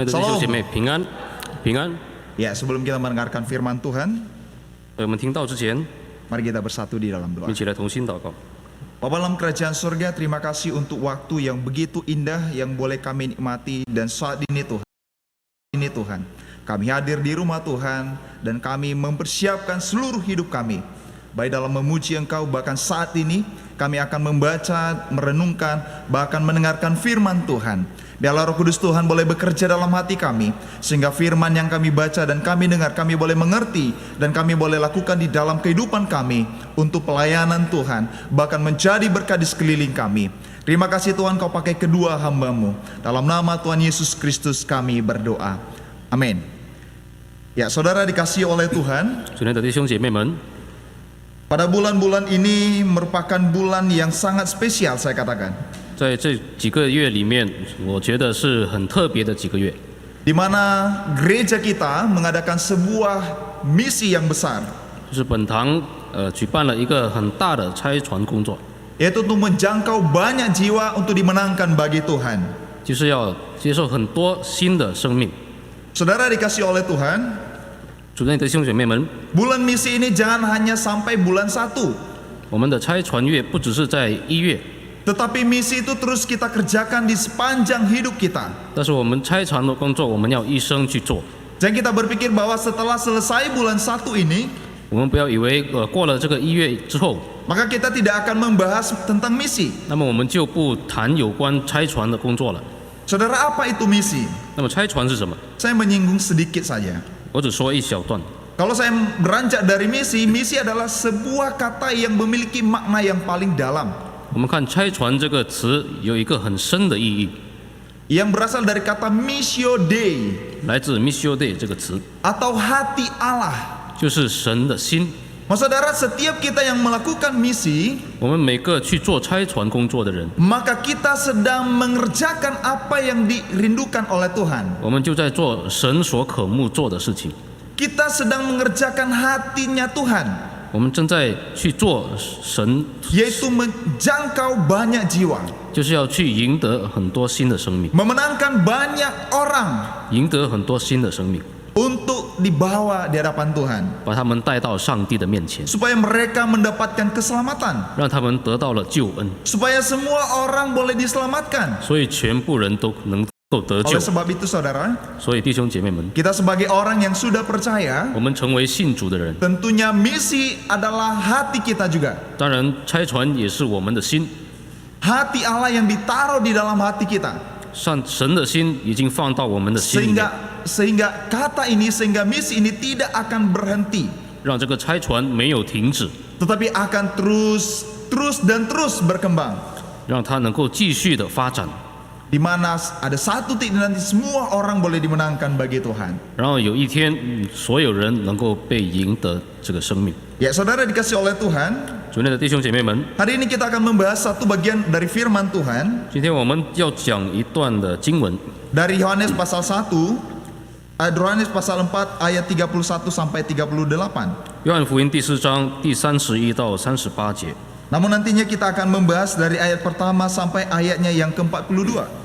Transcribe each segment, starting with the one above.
弟兄姐妹平安，平安。Ya, sebelum kita mendengarkan firman Tuhan, 我们听到之前， mari kita bersatu di dalam doa. 一起来同心祷告。 Bapa dalam kerajaan surga, terima kasih untuk waktu yang begitu indah yang boleh kami nikmati. Dan saat ini Tuhan, kami hadir di rumah Tuhan dan kami mempersiapkan seluruh hidup kami, baik dalam memuji Engkau, bahkan saat ini kami akan membaca, merenungkan, bahkan mendengarkan firman Tuhan. Biarlah Roh Kudus Tuhan boleh bekerja dalam hati kami, sehingga firman yang kami baca dan kami dengar, kami boleh mengerti dan kami boleh lakukan di dalam kehidupan kami untuk pelayanan Tuhan, bahkan menjadi berkat di sekeliling kami. Terima kasih Tuhan, Kau pakai kedua hamba-Mu. Dalam nama Tuhan Yesus Kristus kami berdoa. Amin. Ya, saudara dikasihi oleh Tuhan, 主内的弟兄姐妹们， pada bulan-bulan ini merupakan bulan yang sangat spesial, saya katakan, 在这几个月里面，我觉得是很特别的几个月， di mana gereja kita mengadakan sebuah misi yang besar, 就是本堂举办了一个很大的差传工作， yaitu untuk menjangkau banyak jiwa untuk dimenangkan bagi Tuhan. 就是要接受很多新的生命。 Saudara dikasihi oleh Tuhan, 主内的弟兄姐妹们， bulan misi ini jangan hanya sampai bulan 1, 我们的差传月不只是在1月， tetapi misi itu terus kita kerjakan di sepanjang hidup kita. 但是我们差传的工作，我们要一生去做。 Jangan kita berpikir bahwa setelah selesai bulan 1 ini, 我们不要以为过了这个1月之后， maka kita tidak akan membahas tentang misi. 那么我们就不谈有关差传的工作了。 Saudara, apa itu misi? 那么差传是什么？ Saya menyinggung sedikit saja. 我只说一小段。 Kalau saya beranjak dari misi, misi adalah sebuah kata yang memiliki makna yang paling dalam, 我们看差传这个词有一个很深的意义， yang berasal dari kata missio Dei 来自 missio Dei 这个词， atau hati Allah. 就是神的心。 Saudara, setiap kita yang melakukan misi, 我们每个去做差传工作的人， maka kita sedang mengerjakan apa yang dirindukan oleh Tuhan. 我们就在做神所渴慕做的事情。 Kita sedang mengerjakan hatinya Tuhan, 我们正在去做神， yaitu menjangkau banyak jiwa, 就是要去赢得很多新的生命， memenangkan banyak orang 赢得很多新的生命， untuk dibawa di hadapan Tuhan, 把他们带到上帝的面前， supaya mereka mendapatkan keselamatan, 让他们得到了救恩， supaya semua orang boleh diselamatkan. 所以全部人都能够得救 Oleh。sebab itu saudara, 所以弟兄姐妹们， kita sebagai orang yang sudah percaya, 我们成为信主的人， tentunya misi adalah hati kita juga. 当然差传也是我们的心， Hati Allah yang ditaruh di dalam hati kita. 神的心已经放到我们的心里面， Sehingga sehingga misi ini tidak akan berhenti, 让这个差传没有停止， tetapi akan terus terus berkembang. 让它能够继续的发展， Di mana ada satu titik nanti semua orang boleh dimenangkan bagi Tuhan. 然后有一天，所有人能够被赢得这个生命。 Ya, saudara dikasih oleh Tuhan, 主内的弟兄姐妹们， hari ini kita akan membahas satu bagian dari firman Tuhan 今天我们要讲一段的经文， dari Yohanes pasal 1, Yohanes pasal 4 ayat 31 sampai 38. 约翰福音第4章第31到38节。 Namun nantinya kita akan membahas dari ayat pertama sampai ayatnya yang ke-42.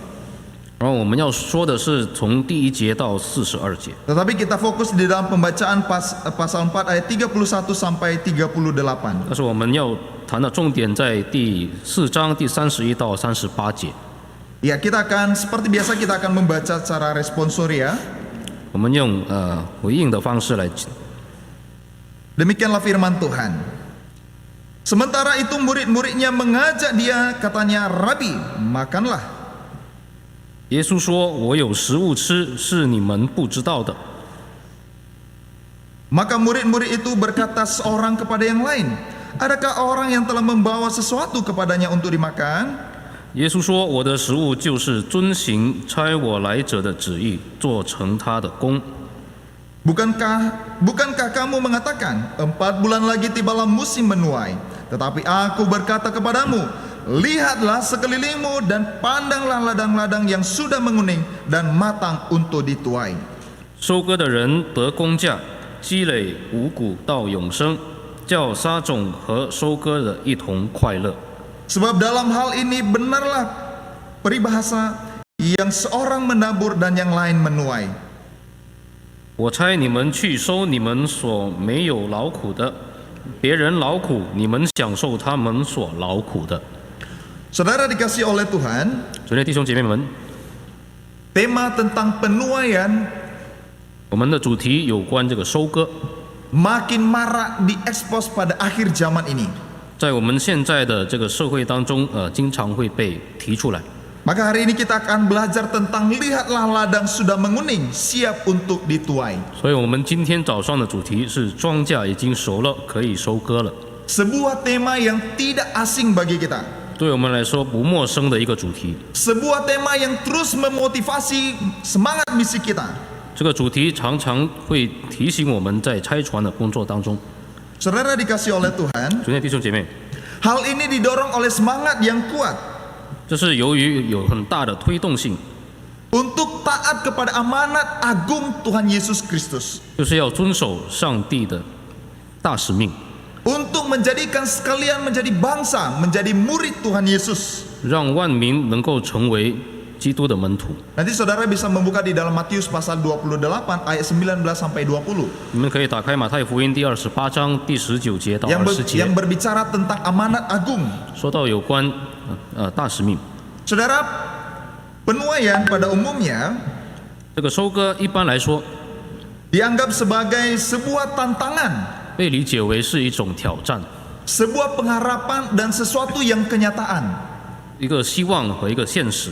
然后我们要说的是从第1节到42节， Tetapi kita fokus di dalam pembacaan pasal 4 ayat 31 sampai 38. 但是我们要谈的重点在第4章第31到38节。 Ya, kita akan seperti biasa kita akan membaca secara responsoria. 我们用回应的方式来。 Demikianlah firman Tuhan. Sementara itu murid-muridnya mengajak dia, katanya, "Rabi, makanlah." 耶稣说：“我有食物吃，是你们不知道的。” Maka murid-murid itu berkata seorang kepada yang lain, "Adakah orang yang telah membawa sesuatu kepadanya untuk dimakan?" 耶稣说：“我的食物就是遵行差我来者的旨意，做成他的功。” Bukankah kamu mengatakan 4 bulan lagi tibalah musim menuai? Tetapi aku berkata kepadamu, lihatlah sekelilingmu dan pandanglah ladang-ladang yang sudah menguning dan matang untuk dituai. 收割的人得工价，积累五谷到永生，叫撒种和收割的一同快乐。 Sebab dalam hal ini benarlah peribahasa yang seorang menabur dan yang lain menuai. 我差你们去收你们所没有劳苦的，别人劳苦，你们享受他们所劳苦的。 Saudara dikasih oleh Tuhan, 主内弟兄姐妹们， tema tentang penuaian 我们的主题有关这个收割， makin marak diekspos pada akhir zaman ini. 在我们现在的这个社会当中，经常会被提出来。 Maka hari ini kita akan belajar tentang lihatlah ladang sudah menguning, siap untuk dituai. 所以我们今天早上的主题是庄稼已经熟了，可以收割了。 Sebuah tema yang tidak asing bagi kita. 对我们来说不陌生的一个主题。 Sebuah tema yang terus memotivasi semangat misi kita. 这个主题常常会提醒我们在拆船的工作当中。 Saudara dikasih oleh Tuhan, 主内弟兄姐妹， hal ini didorong oleh semangat yang kuat 这是由于有很大的推动性， untuk taat kepada amanat agung Tuhan Yesus Kristus. 就是要遵守上帝的大使命， Untuk menjadikan sekalian menjadi bangsa, menjadi murid Tuhan Yesus. 让万民能够成为基督的门徒。 Nanti saudara bisa membuka di dalam Matius pasal 28 ayat 19 sampai 20. 你们可以打开马太福音第28章第19节到20节， Yang berbicara tentang amanat agung. 说到有关大使命。 Saudara, penuaian pada umumnya 这个收割一般来说 dianggap sebagai sebuah tantangan, 被理解为是一种挑战， sebuah pengharapan dan sesuatu yang kenyataan. 一个希望和一个现实，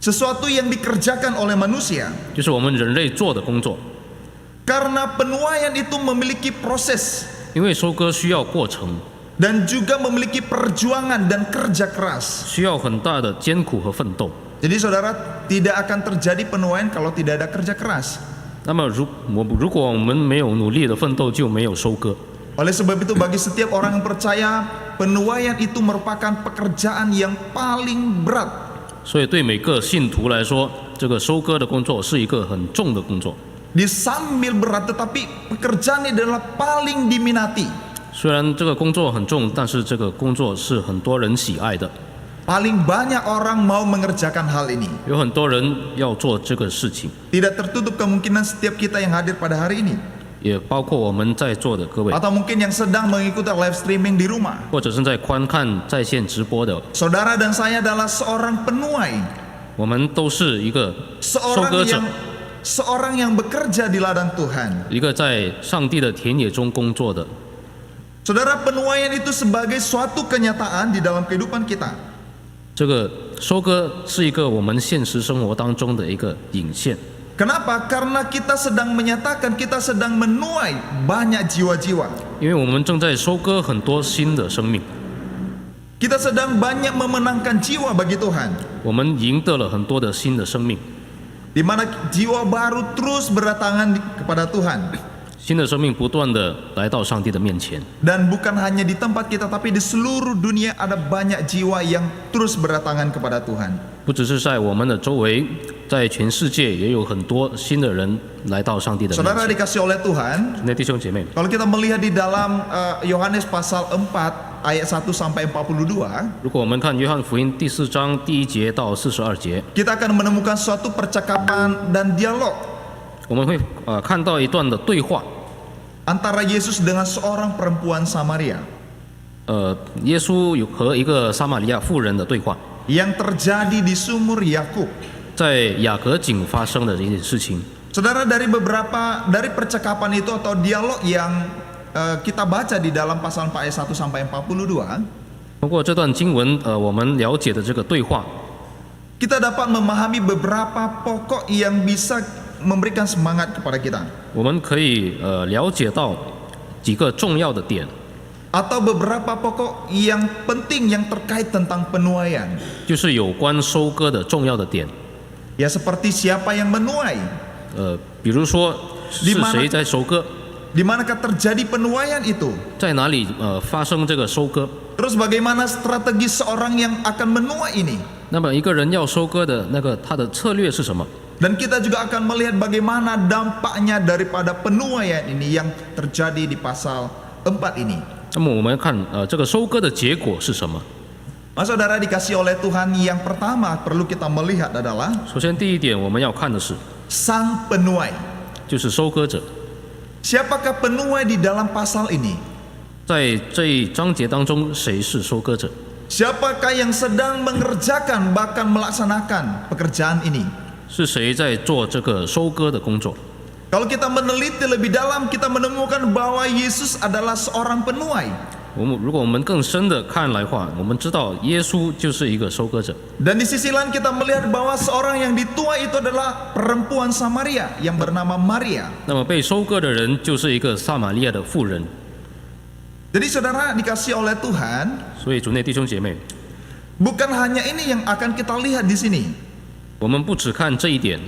Sesuatu yang dikerjakan oleh manusia. 就是我们人类做的工作。 Karena penuaian itu memiliki proses 因为收割需要过程， dan juga memiliki perjuangan dan kerja keras. 需要很大的艰苦和奋斗。 Jadi saudara, tidak akan terjadi penuaian kalau tidak ada kerja keras. 那么如果我们没有努力的奋斗，就没有收割。 Oleh sebab itu bagi setiap orang yang percaya, penuaian itu merupakan pekerjaan yang paling berat. 所以对每个信徒来说，这个收割的工作是一个很重的工作。 Disambil berat, tetapi pekerjaan ini adalah paling diminati. 虽然这个工作很重，但是这个工作是很多人喜爱的， Paling banyak orang mau mengerjakan hal ini. 有很多人要做这个事情， Tidak tertutup kemungkinan setiap kita yang hadir pada hari ini, 也包括我们在座的各位， atau mungkin yang sedang mengikuti live streaming di rumah. 或者是在观看在线直播的， Saudara dan saya adalah seorang penuai, 我们都是一个收割者， seorang yang bekerja di ladang Tuhan. 一个在上帝的田野中工作的。 Saudara, penuaian itu sebagai suatu kenyataan di dalam kehidupan kita. 这个收割是一个我们现实生活当中的一个引线。 Kenapa? Karena kita sedang menyatakan kita sedang menuai banyak jiwa-jiwa. 因为我们正在收割很多新的生命， Kita sedang banyak memenangkan jiwa bagi Tuhan, 我们赢得了很多的新的生命， di mana jiwa baru terus berdatangan kepada Tuhan. 新的生命不断的来到上帝的面前。 Dan bukan hanya di tempat kita, tapi di seluruh dunia ada banyak jiwa yang terus berdatangan kepada Tuhan. 不只是在我们的周围，在全世界也有很多新的人来到上帝的面 Saudara 前。 dikasih oleh Tuhan, 那弟兄姐妹， kalau kita melihat di dalam Yohanes pasal 4 ayat 1 sampai 42, 如果我们看约翰福音第4章第1节到42节， kita akan menemukan suatu percakapan dan dialog 我们会看到一段的对话， antara Yesus dengan seorang perempuan Samaria 耶稣和一个撒玛利亚妇人的对话， yang terjadi di sumur Yakub. 在雅各井发生的这件事情。 Saudara, dari percakapan itu atau dialog yang kita baca di dalam pasal 4 ayat 1 sampai 42, 通过这段经文，我们了解的这个对话， kita dapat memahami beberapa pokok yang bisa memberikan semangat kepada kita, 我们可以了解到几个重要的点， atau beberapa pokok yang penting yang terkait tentang penuaian. 就是有关收割的重要的点。 Ya, seperti siapa yang menuai, 比如说是谁在收割， di manakah terjadi penuaian itu, 在哪里发生这个收割。 terus bagaimana strategi seorang yang akan menuai ini. 那么一个人要收割的那个他的策略是什么？ Dan kita juga akan melihat bagaimana dampaknya daripada penuaian ini yang terjadi di pasal 4 ini. 那么我们看这个收割的结果是什么？ Saudara dikasih oleh Tuhan, yang pertama perlu kita melihat adalah 首先，第一点我们要看的是， sang penuai. 就是收割者。 Siapakah penuai di dalam pasal ini? 在这一章节当中，谁是收割者？ Siapakah yang sedang mengerjakan bahkan melaksanakan pekerjaan ini? 是谁在做这个收割的工作？ Kalau kita meneliti lebih dalam, kita menemukan bahwa Yesus adalah seorang penuai. 如果我们更深的看来话，我们知道耶稣就是一个收割者。 Dan di sisi lain kita melihat bahwa seorang yang dituai itu adalah perempuan Samaria yang bernama Maria. 那么被收割的人就是一个撒玛利亚的妇人。 Jadi saudara dikasih oleh Tuhan, 所以主内弟兄姐妹， bukan hanya ini yang akan kita lihat di sini, 我们不只看这一点，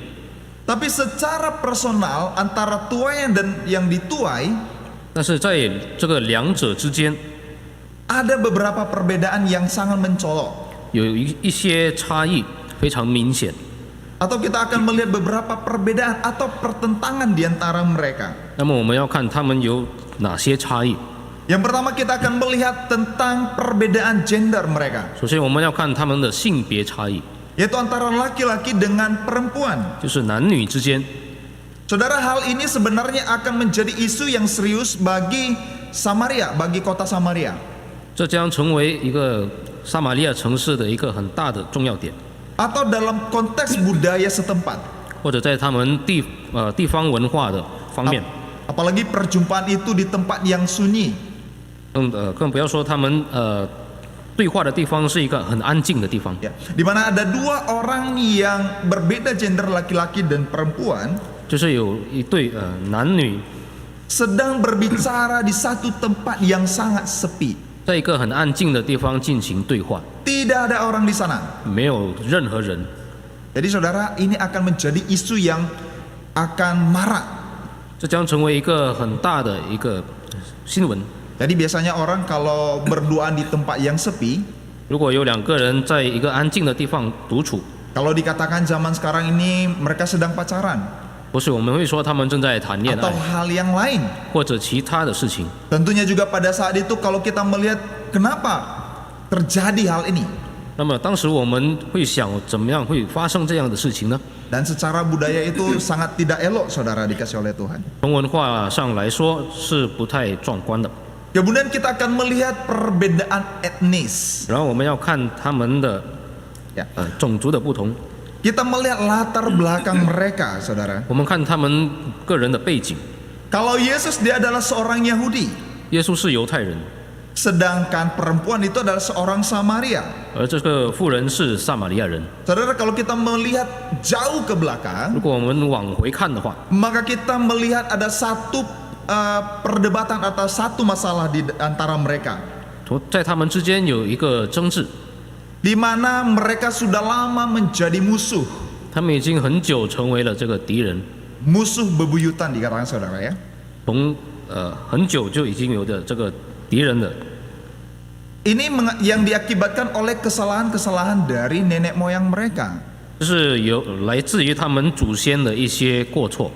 tapi secara personal antara tuaian dan yang dituai 但是在这个两者之间 ada beberapa perbedaan yang sangat mencolok. 有一些差异非常明显。 Atau kita akan melihat beberapa perbedaan atau pertentangan di antara mereka. 那么我们要看他们有哪些差异。 Yang pertama kita akan melihat tentang perbedaan gender mereka, 首先，我们要看他们的性别差异， yaitu antara laki-laki dengan perempuan. 就是男女之间。 Saudara, hal ini sebenarnya akan menjadi isu yang serius bagi Samaria, bagi kota Samaria. 这将成为一个撒玛利亚城市的一个很大的重要点， Atau dalam konteks budaya setempat. 或者在他们地方文化的方面。 Apalagi perjumpaan itu di tempat yang sunyi. 更不要说他们对话的地方是一个很安静的地方， Ya, di mana ada dua orang yang berbeda gender, laki-laki dan perempuan, 就是有一对男女 sedang berbicara di satu tempat yang sangat sepi. 在一个很安静的地方进行对话， Tidak ada orang di sana. 没有任何人。 Jadi saudara, ini akan menjadi isu yang akan marak. 这将成为一个很大的一个新闻。 Jadi biasanya orang kalau berduaan di tempat yang sepi, 如果有两个人在一个安静的地方独处， kalau dikatakan zaman sekarang ini mereka sedang pacaran 不是我们会说他们正在谈恋 atau 爱， hal yang lain. 或者其他的事情。 Tentunya juga pada saat itu kalau kita melihat kenapa terjadi hal ini. 那么当时我们会想，怎么样会发生这样的事情呢？ Dan secara budaya itu sangat tidak elok, saudara dikasih oleh Tuhan. 从文化上来说是不太壮观的。 Kemudian kita akan melihat perbedaan etnis. 然后我们要看他们的 Ya. 种族的不同， Kita melihat latar belakang mereka, saudara. 我们看他们个人的背景。 Kalau Yesus dia adalah seorang Yahudi, 耶稣是犹太人， sedangkan perempuan itu adalah seorang Samaria. 而这个妇人是撒玛利亚人。 Saudara, kalau kita melihat jauh ke belakang, 如果我们往回看的话， maka kita melihat ada satu perdebatan atau satu masalah di antara mereka, 在他们之间有一个争执， di mana mereka sudah lama menjadi musuh, 他们已经很久成为了这个敌人， musuh bebuyutan dikatakan saudara ya. 从很久就已经有的这个敌人的。 Ini yang diakibatkan oleh kesalahan-kesalahan dari nenek moyang mereka 就是有来自于他们祖先的一些过错，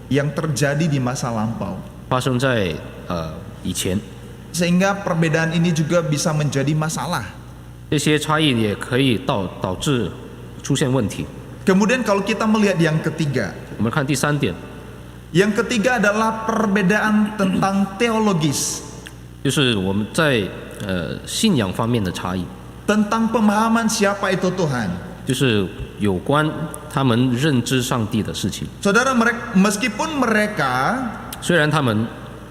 yang terjadi di masa lampau. 发生在以前， Sehingga perbedaan ini juga bisa menjadi masalah. 这些差异也可以导致出现问题。 Kemudian kalau kita melihat yang ketiga, 我们看第三点， yang ketiga adalah perbedaan tentang teologis, 就是我们在信仰方面的差异， tentang pemahaman siapa itu Tuhan. 就是有关他们认知上帝的事情。 Saudara, meskipun mereka 虽然他们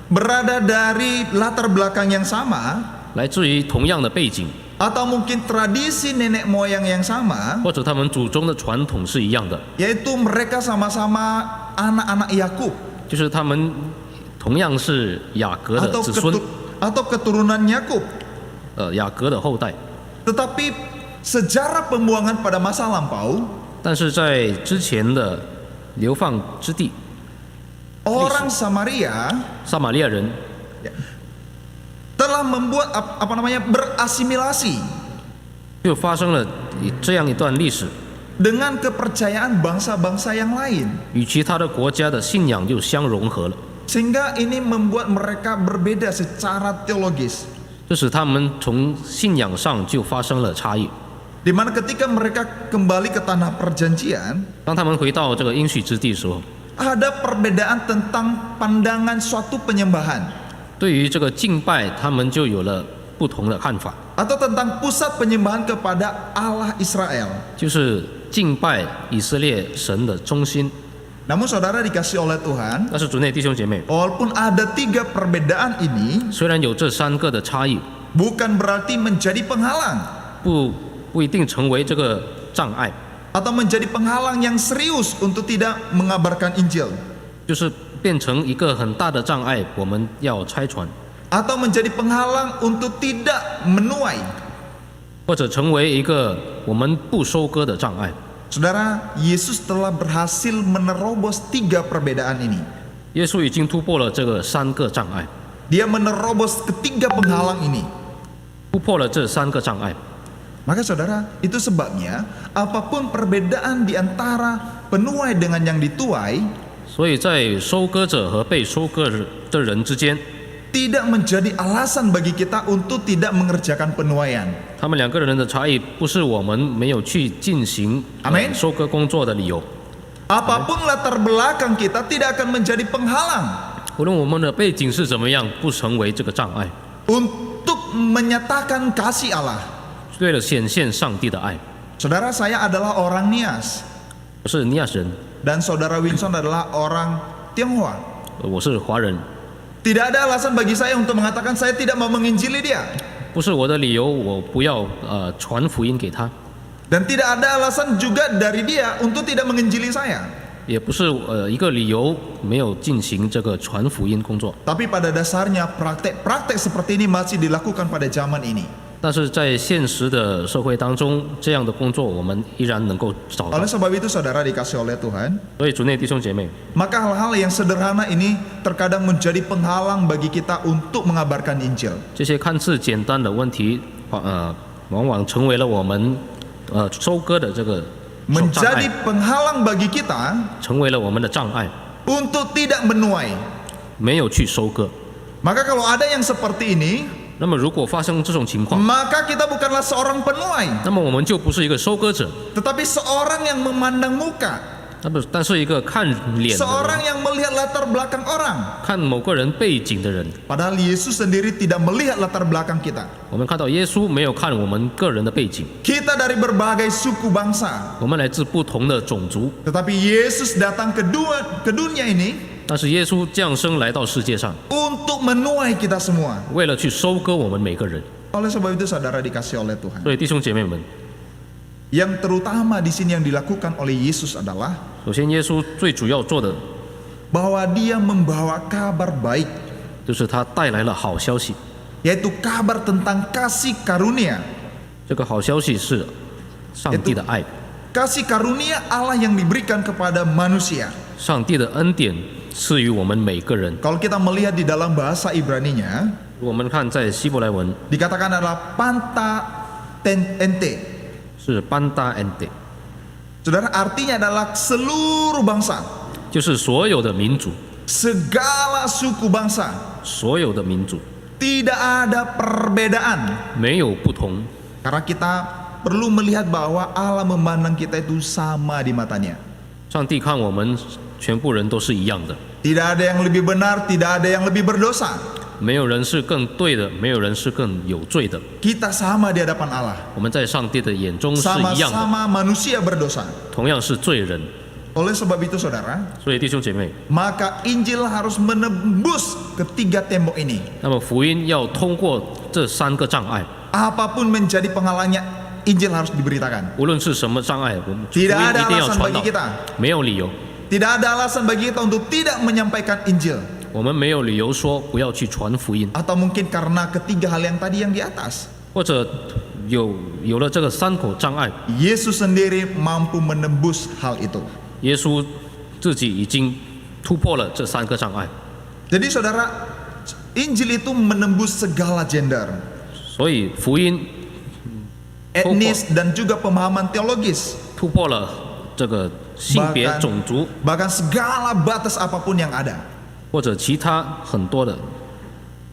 berada dari latar belakang yang sama, 来自于同样的背景， atau mungkin tradisi nenek moyang yang sama, 或者他们祖宗的传统是一样的， yaitu mereka sama-sama anak-anak Yakub 就是他们同样是雅各的 atau 子孙， atau keturunan Yakub. 雅各的后代。 Tetapi sejarah pembuangan pada masa lampau, 但是在之前的流放之地， orang Samaria 撒玛利亚人 telah membuat berasimilasi 就发生了这样一段历史， dengan kepercayaan bangsa-bangsa yang lain, 与其他的国家的信仰就相融合了， sehingga ini membuat mereka berbeda secara teologis. 这使他们从信仰上就发生了差异。 Di mana ketika mereka kembali ke tanah perjanjian, 当他们回到这个应许之地的时候， ada perbedaan tentang pandangan suatu penyembahan 对于这个敬拜，他们就有了不同的看法， atau tentang pusat penyembahan kepada Allah Israel. 就是敬拜以色列神的中心。 Namun saudara dikasih oleh Tuhan, 但是主内弟兄姐妹， walaupun ada 3 perbedaan ini, 虽然有这3个的差异， bukan berarti menjadi penghalang 不一定成为这个障碍， atau menjadi penghalang yang serius untuk tidak mengabarkan Injil, 就是变成一个很大的障碍，我们要拆穿， atau menjadi penghalang untuk tidak menuai. 或者成为一个我们不收割的障碍。 Saudara, Yesus telah berhasil menerobos 3 perbedaan ini. 耶稣已经突破了这个3个障碍， Dia menerobos ketiga penghalang ini. 突破了这3个障碍。 Maka saudara, itu sebabnya apapun perbedaan di antara penuai dengan yang dituai 所以在收割者和被收割的人之间， tidak menjadi alasan bagi kita untuk tidak mengerjakan penuaian. 他们2个人的差异不是我们没有去进行 Amin 收割工作的理由。 Apapun latar belakang kita tidak akan menjadi penghalang 无论我们的背景是怎么样，不成为这个障碍。 untuk menyatakan kasih Allah. 为了显现上帝的爱， Saudara, saya adalah orang Nias 我是尼亚人， dan saudara Winson adalah orang Tionghoa. 我是华人， Tidak ada alasan bagi saya untuk mengatakan saya tidak mau menginjili dia. 不是我的理由，我不要传福音给他， Dan tidak ada alasan juga dari dia untuk tidak menginjili saya. 也不是一个理由没有进行这个传福音工作。 Tapi pada dasarnya praktek-praktek seperti ini masih dilakukan pada zaman ini. 但是在现实的社会当中，这样的工作我们依然能够找到 Oleh。sebab itu saudara dikasih oleh Tuhan, 所以主内弟兄姐妹， maka hal-hal yang sederhana ini terkadang menjadi penghalang bagi kita untuk mengabarkan Injil. 这些看似简单的问题，往往成为了我们收割的这个障 Menjadi 碍， penghalang bagi kita 成为了我们的障碍， untuk tidak menuai. 没有去收割。 Maka kalau ada yang seperti ini, 那么如果发生这种情况， maka kita bukanlah seorang penuai, 那么我们就不是一个收割者， tetapi seorang yang memandang muka, 但是一个看脸的 seorang 人， yang melihat latar belakang orang. 看某个人背景的人。 Padahal Yesus sendiri tidak melihat latar belakang kita. 我们看到耶稣没有看我们个人的背景， Kita dari berbagai suku bangsa, 我们来自不同的种族， tetapi Yesus datang ke dunia ini 但是耶稣降生来到世界上， untuk menuai kita semua. 为了去收割我们每个人。 Oleh sebab itu saudara dikasih oleh Tuhan. 所以弟兄姐妹们， Yang terutama di sini yang dilakukan oleh Yesus adalah 首先耶稣最主要做的 bahwa dia membawa kabar baik, 就是他带来了好消息。 yaitu kabar tentang kasih karunia. 这个好消息是上帝的爱， Kasih karunia Allah yang diberikan kepada manusia. 上帝的恩典赐予我们每个人。 Kalau kita melihat di dalam bahasa Ibraninya, 我们看在希伯来文 dikatakan adalah panta ente. 是班达恩德， Saudara, artinya adalah seluruh bangsa, 就是所有的民族， segala suku bangsa, 所有的民族 tidak ada perbedaan. 没有不同， Karena kita perlu melihat bahwa Allah memandang kita itu sama di matanya. 上帝看我们全部人都是一样的， Tidak ada yang lebih benar, tidak ada yang lebih berdosa. 没有人是更对的，没有人是更有罪的。 Kita sama di hadapan Allah. 我们在上帝的眼中是一样的， Sama-sama manusia berdosa. 同样是罪人。 Oleh sebab itu saudara, 所以弟兄姐妹， maka Injil harus menembus ketiga tembok ini. 那么福音要通过这3个障碍， Apapun menjadi penghalangnya, Injil harus diberitakan. 无论是什么障碍，我们福音 Tidak 一 ada 定要 alasan 传 bagi 导， kita. 没有理由， Tidak ada alasan bagi kita untuk tidak menyampaikan Injil. 我们没有理由说不要去传福音， Atau mungkin karena ketiga hal yang tadi yang di atas. 或者有了这个3口障碍， Yesus sendiri mampu menembus hal itu. 耶稣自己已经突破了这3个障碍， Jadi saudara, Injil itu menembus segala gender, 所以福音 etnis dan juga pemahaman teologis, 突破了这个性别、种族 bahkan segala batas apapun yang ada. 或者其他很多的。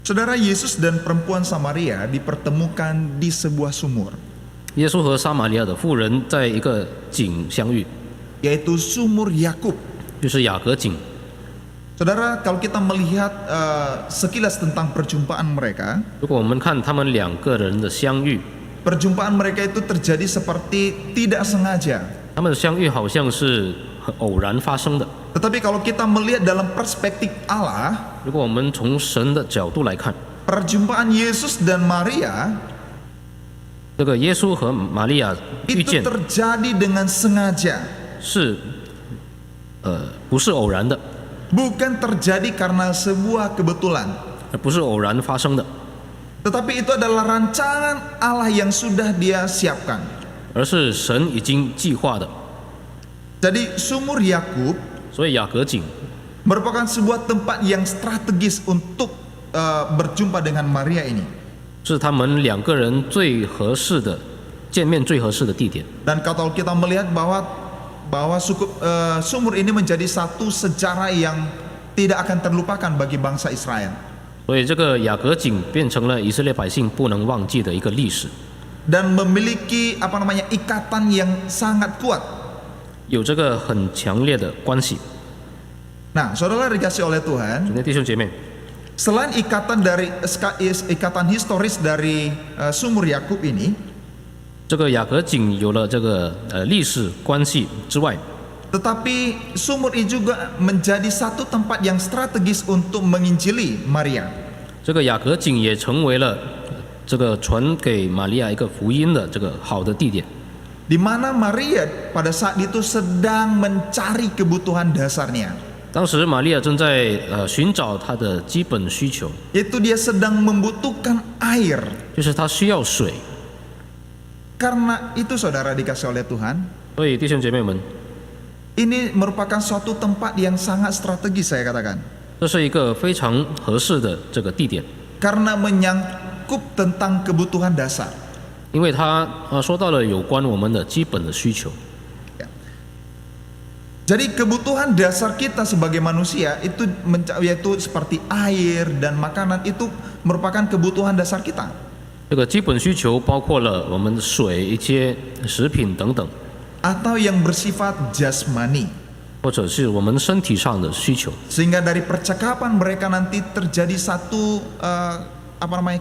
Saudara, Yesus dan perempuan Samaria dipertemukan di sebuah sumur, 耶稣和撒玛利亚的妇人在一个井相遇， yaitu sumur Yakub. 就是雅各井。 Saudara, kalau kita melihat sekilas tentang perjumpaan mereka, 如果我们看他们两个人的相遇， perjumpaan mereka itu terjadi seperti tidak sengaja. 他们的相遇好像是很偶然发生的。 Tetapi kalau kita melihat dalam perspektif Allah, 如果我们从神的角度来看， perjumpaan Yesus dan Maria 这个耶稣和玛利亚遇 itu 见 terjadi dengan sengaja, 是不是偶然的， bukan terjadi karena sebuah kebetulan, 不是偶然发生的， tetapi itu adalah rancangan Allah yang sudah Dia siapkan. 而是神已经计划的。 Jadi sumur Yakub 所以雅各井 merupakan sebuah tempat yang strategis untuk berjumpa dengan Maria ini. 是他们两个人最合适的见面最合适的地点。 Dan kalau kita melihat bahwa sumur ini menjadi satu sejarah yang tidak akan terlupakan bagi bangsa Israel. 所以这个雅各井变成了以色列百姓不能忘记的一个历史， Dan memiliki ikatan yang sangat kuat. 有这个很强烈的关系。 Nah, saudara dikasih oleh Tuhan, 主内弟兄姐妹， selain ikatan historis dari sumur Yakub ini, 这个雅各井有了这个历史关系之外， tetapi sumur ini juga menjadi satu tempat yang strategis untuk menginjili Maria. 这个雅各井也成为了这个传给玛利亚一个福音的这个好的地点。 Di mana Maria pada saat itu sedang mencari kebutuhan dasarnya. 当时玛利亚正在寻找她的基本需求， Yaitu dia sedang membutuhkan air. 就是她需要水。 Karena itu saudara dikasih oleh Tuhan, 所以弟兄姐妹们， ini merupakan suatu tempat yang sangat strategis saya katakan. 这是一个非常合适的这个地点， Karena menyangkut tentang kebutuhan dasar. 因为它说到了有关我们的基本的需求。 Jadi kebutuhan dasar kita sebagai manusia itu yaitu seperti air dan makanan itu merupakan kebutuhan dasar kita. 这个基本需求包括了我们的水、一些食品等等， Atau yang bersifat jasmani. 或者是我们身体上的需求。 Sehingga dari percakapan mereka nanti terjadi satu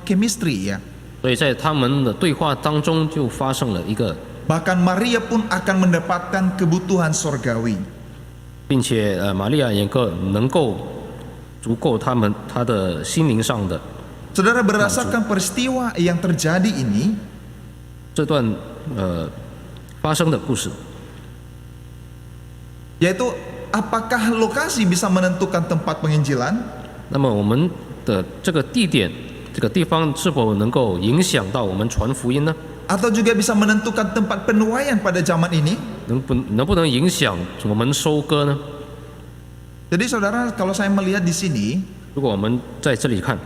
chemistry ya. 所以在他们的对话当中就发生了一个， Bahkan Maria pun akan mendapatkan kebutuhan sorgawi. 并且玛利亚也能够足够她的心灵上的 Saudara, berdasarkan peristiwa yang terjadi ini, 这段发生的故事， yaitu apakah lokasi bisa menentukan tempat penginjilan? 那么我们的这个地点、这个地方是否能够影响到我们传福音呢？ Atau juga bisa menentukan tempat penuaian pada zaman ini? 能不能影响我们收割呢？ Jadi saudara, kalau saya melihat di sini, 如果我们在这里看，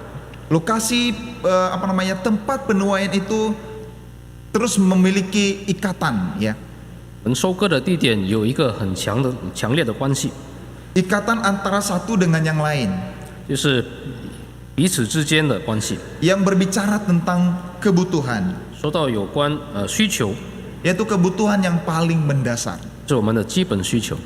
lokasi tempat penuaian itu terus memiliki ikatan ya. 我们收割的地点有一个很强烈的关系， Ikatan antara satu dengan yang lain 就是彼此之间的关系。 yang berbicara tentang kebutuhan, 说到有关需求， yaitu kebutuhan yang paling mendasar. 是我们的基本需求。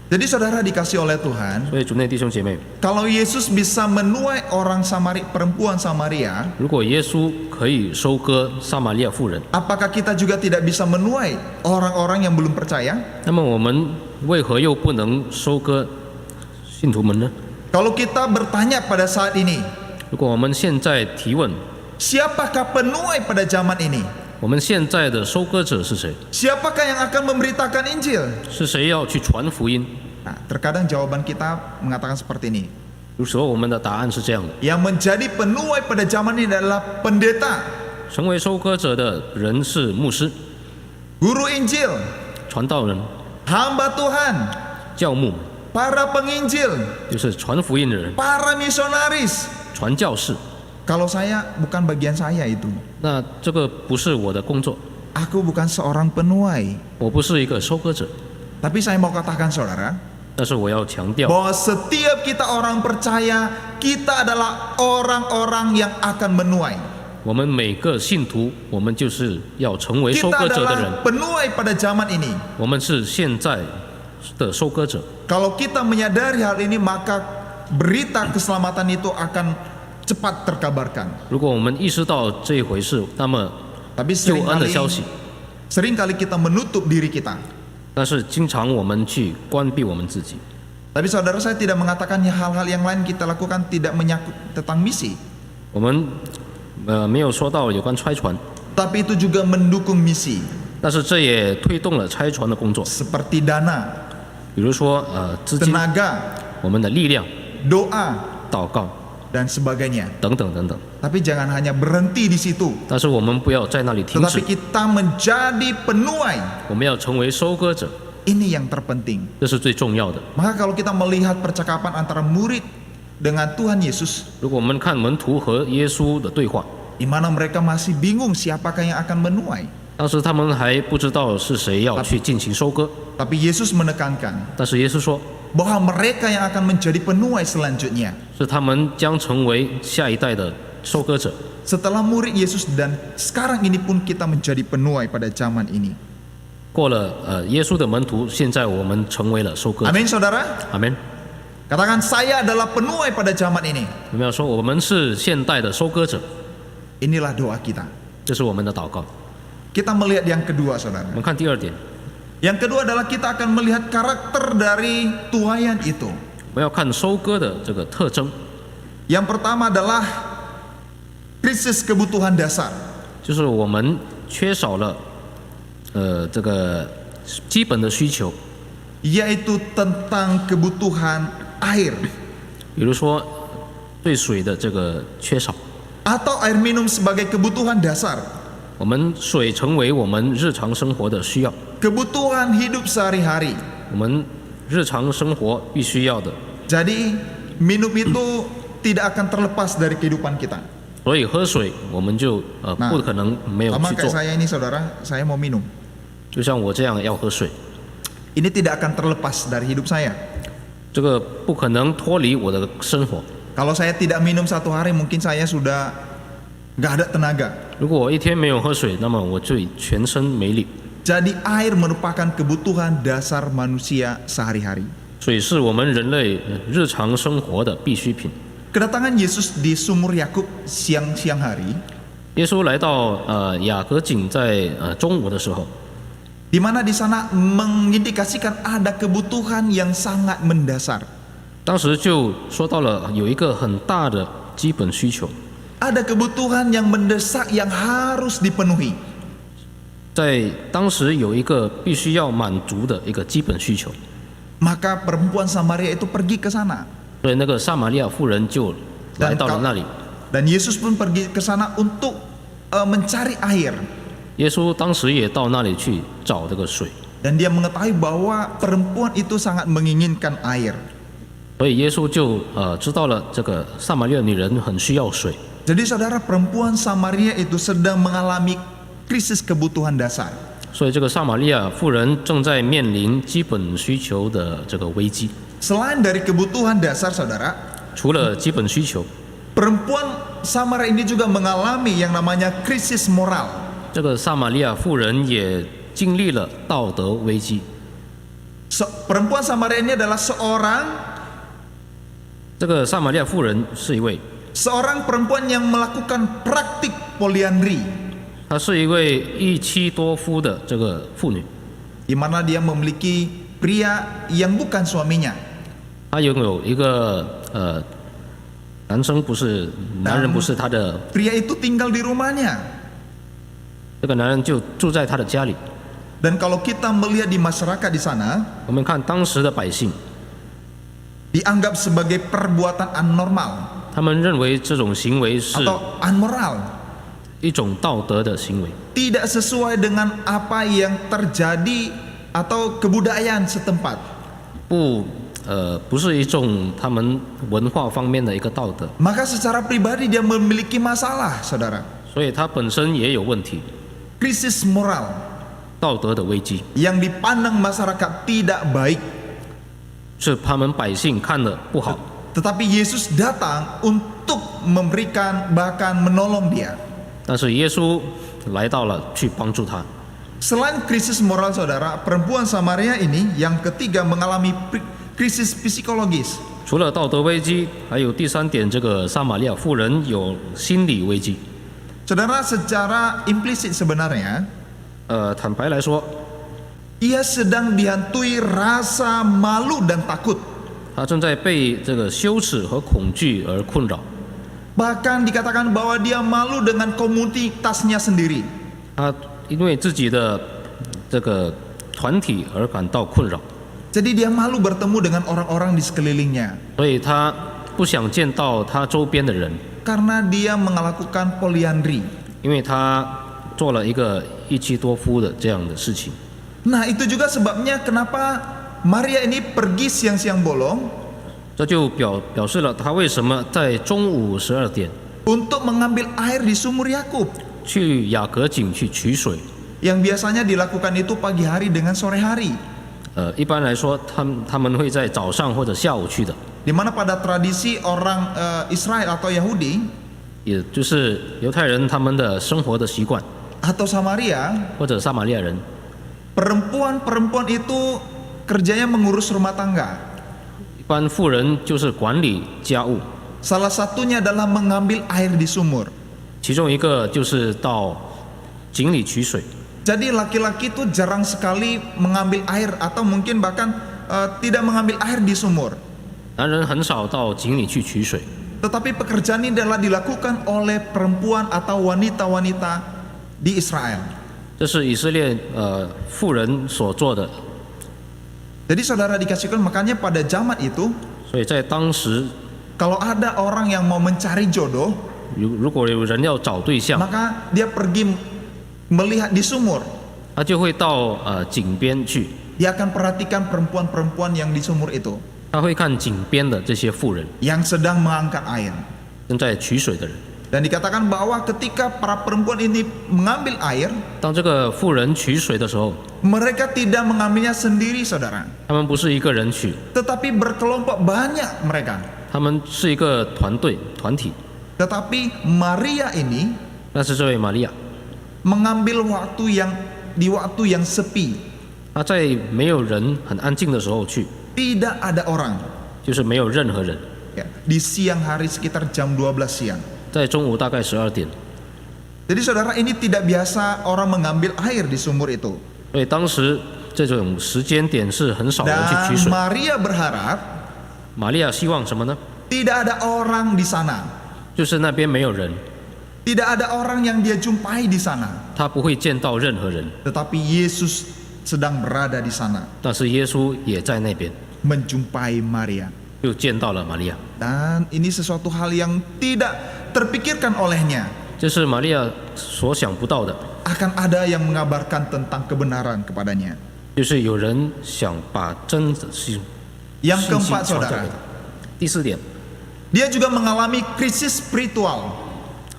Jadi saudara dikasih oleh Tuhan, 所以主内弟兄姐妹， kalau Yesus bisa menuai perempuan Samaria, 如果耶稣可以收割撒玛利亚妇人， apakah kita juga tidak bisa menuai orang-orang yang belum percaya? 那么我们为何又不能收割信徒们呢？ Kalau kita bertanya pada saat ini, 如果我们现在提问， siapakah penuai pada zaman ini? 我们现在的收割者是谁？ Siapakah yang akan memberitakan Injil? 是谁要去传福音？ Nah, terkadang jawaban kita mengatakan seperti ini. 有时候我们的答案是这样的： Yang menjadi penuai pada zaman ini adalah pendeta, 成为收割者的人是牧师、 guru Injil, 传道人、 hamba Tuhan, 教牧， para penginjil, 就是传福音的人、 para misionaris. 传教士。 Kalau saya, bukan bagian saya itu. 那这个不是我的工作， Aku bukan seorang penuai. 我不是一个收割者。 Tapi saya mau katakan saudara, 但是我要强调， bahwa setiap kita orang percaya, kita adalah orang-orang yang akan menuai. 我们每个信徒，我们就是要成为收 Kita 割者的人， adalah penuai pada zaman ini. 我们是现在的收割者。 Kalau kita menyadari hal ini, maka berita keselamatan itu akan cepat terkabarkan. 如果我们意识到这一回事，那么 Tapi 救恩的消息， seringkali kita menutup diri kita. 但是经常我们去关闭我们自己。 Tapi saudara, saya tidak mengatakan hal-hal yang lain kita lakukan tidak menyangkut tentang misi. 我们没有说到有关拆船， Tapi itu juga mendukung misi. 但是这也推动了拆船的工作， Seperti dana, 比如说资金、 tenaga, 我们的力量、 doa, 祷告 dan sebagainya. 等等等等。 Tapi jangan hanya berhenti di situ. 但是我们不要在那里停 Tetapi 止， kita menjadi penuai. 我们要成为收割者， Ini yang terpenting. 这是最重要的。 Maka kalau kita melihat percakapan antara murid dengan Tuhan Yesus, 如果我们看门徒和耶稣的对话， di mana mereka masih bingung siapakah yang akan menuai. 当时他们还不知道是谁要去进行收割， Tapi Yesus menekankan 但是耶稣说， bahwa mereka yang akan menjadi penuai selanjutnya. 是他们将成为下一代的收割者。 Setelah murid Yesus dan sekarang ini pun kita menjadi penuai pada zaman ini. 过了耶稣的门徒，现在我们成为了收割者。 Amin saudara. 阿门。 Katakan, saya adalah penuai pada zaman ini. 我们要说，我们是现代的收割者， Inilah doa kita. 这是我们的祷告。 Kita melihat yang kedua 我 saudara. 们看第二点， Yang kedua adalah kita akan melihat karakter dari tuaian itu. 我们要看收割的这个特征， Yang pertama adalah krisis kebutuhan dasar. 就是我们缺少了这个基本的需求， Yaitu tentang kebutuhan air 比如说对水的这个缺少。 atau air minum sebagai kebutuhan dasar. 我们水成为我们日常生活的需要， Kebutuhan hidup sehari-hari. 我们日常生活必须要的， Jadi minum itu tidak akan terlepas dari kehidupan kita. 所以喝水我们就不可能没有 Sama 去 kayak 做。 saya ini saudara, saya mau minum. 就像我这样要喝水， Ini tidak akan terlepas dari hidup saya. 这个不可能脱离我的生活。 Kalau saya tidak minum satu hari, mungkin saya sudah nggak ada tenaga. 如果我一天没有喝水，那么我就全身没力。 Jadi air merupakan kebutuhan dasar manusia sehari-hari. 水是我们人类日常生活的必需品。 Kedatangan Yesus di sumur Yakub siang-siang hari, 耶稣来到雅各井，在中午的时候， di mana di sana mengindikasikan ada kebutuhan yang sangat mendasar. 当时就说到了有一个很大的基本需求， Ada kebutuhan yang mendesak yang harus dipenuhi. 在当时有一个必须要满足的一个基本需求， Maka perempuan Samaria itu pergi ke sana. 所以那个撒玛利亚妇人就来到了那里。 Dan Yesus pun pergi ke sana untuk mencari air. 耶稣当时也到那里去找这个水， Dan dia mengetahui bahwa perempuan itu sangat menginginkan air. 所以耶稣就知道了这个撒玛利亚女人很需要水。 Jadi saudara, perempuan Samaria itu sedang mengalami krisis kebutuhan dasar. 所以这个撒玛利亚妇人正在面临基本需求的这个危机。 Selain dari kebutuhan dasar saudara, 除了基本需求， perempuan Samaria ini juga mengalami yang namanya krisis moral. 这个撒玛利亚妇人也经历了道德危机。 Perempuan Samaria ini adalah 这个撒玛利亚妇人是一位， seorang perempuan yang melakukan praktik poliandri, 她是一位一妻多夫的这个妇女， di mana dia memiliki pria yang bukan suaminya. 她拥有一个男人不是她的， Pria itu tinggal di rumahnya. 这个男人就住在她的家里。 Dan kalau kita melihat di masyarakat di sana, 我们看当时的百姓， dianggap sebagai perbuatan anormal 他们认为这种行为是 atau unmoral, 一种道德的行为， tidak sesuai dengan apa yang terjadi atau kebudayaan setempat. 不是一种他们文化方面的一个道德， Maka secara pribadi dia memiliki masalah, saudara. 所以他本身也有问题， Krisis moral 道德的危机， yang dipandang masyarakat tidak baik. 是他们百姓看了不好， Tetapi Yesus datang untuk memberikan bahkan menolong dia. 但是耶稣来到了去帮助他。 Selain krisis moral saudara, perempuan Samaria ini yang ketiga mengalami krisis psikologis. 除了道德危机，还有第三点，这个撒玛利亚妇人有心理危机。 Saudara, secara implisit sebenarnya 坦白来说， ia sedang dihantui rasa malu dan takut. 他正在被这个羞耻和恐惧而困扰。 Bahkan dikatakan bahwa dia malu dengan komunitasnya sendiri. 他因为自己的这个团体而感到困扰， Jadi dia malu bertemu dengan orang-orang di sekelilingnya. 所以他不想见到他周边的人， Karena dia melakukan poliandri. 因为他做了一个一妻多夫的这样的事情。 Nah, itu juga sebabnya kenapa Maria ini pergi siang-siang bolong 这就表示了他为什么在中午12点 untuk mengambil air di sumur Yakub. 去雅各井去取水。 Yang biasanya dilakukan itu pagi hari dengan sore hari. 一般来说，他们会在早上或者下午去的， Di mana pada tradisi orang Israel atau Yahudi 也就是犹太人他们的生活的习惯， atau Samaria, 或者撒玛利亚人， perempuan-perempuan itu kerjanya mengurus rumah tangga. 一般妇人就是管理家务， Salah satunya adalah mengambil air di sumur. 其中一个就是到井里取水。 Jadi laki-laki itu jarang sekali mengambil air atau mungkin bahkan tidak mengambil air di sumur. 男人很少到井里去取水， Tetapi pekerjaan ini adalah dilakukan oleh perempuan atau wanita-wanita di Israel. 这是以色列妇人所做的。 Jadi saudara dikasihkan, makanya pada zaman itu 所以在当时， kalau ada orang yang mau mencari jodoh, 如果有人要找对象， maka dia pergi melihat di sumur. 他就会到井边去， Dia akan perhatikan perempuan-perempuan yang di sumur itu, 他会看井边的这些妇人， yang sedang mengangkat air. 正在取水的人。 Dan dikatakan bahwa ketika para perempuan ini mengambil air, 当这个妇人取水的时候， mereka tidak mengambilnya sendiri saudara, 他们不是一个人取， tetapi berkelompok banyak mereka. 他们是一个团体。 Tetapi Maria ini 但是这位玛利亚， mengambil di waktu yang sepi, 她在没有人很安静的时候去， tidak ada orang, 就是没有任何人， ya, di siang hari sekitar jam 12 siang. 在中午大概12点。 Jadi saudara, ini tidak biasa orang mengambil air di sumur itu. 所以当时这种时间点是很少人去取 Dan 水。 Maria berharap 玛利亚希望什么呢？ tidak ada orang di sana, 就是那边没有人， tidak ada orang yang dia jumpai di sana, 她不会见到任何人， tetapi Yesus sedang berada di sana 但是耶稣也在那边， menjumpai Maria. 就见到了玛利亚。 Dan ini sesuatu hal yang tidak terpikirkan olehnya. 这是玛利亚所想不到的， Akan ada yang mengabarkan tentang kebenaran kepadanya. 就是有人想把真的信 Yang 信息 keempat 传教 saudara, 给他。第四点， dia juga mengalami krisis spiritual.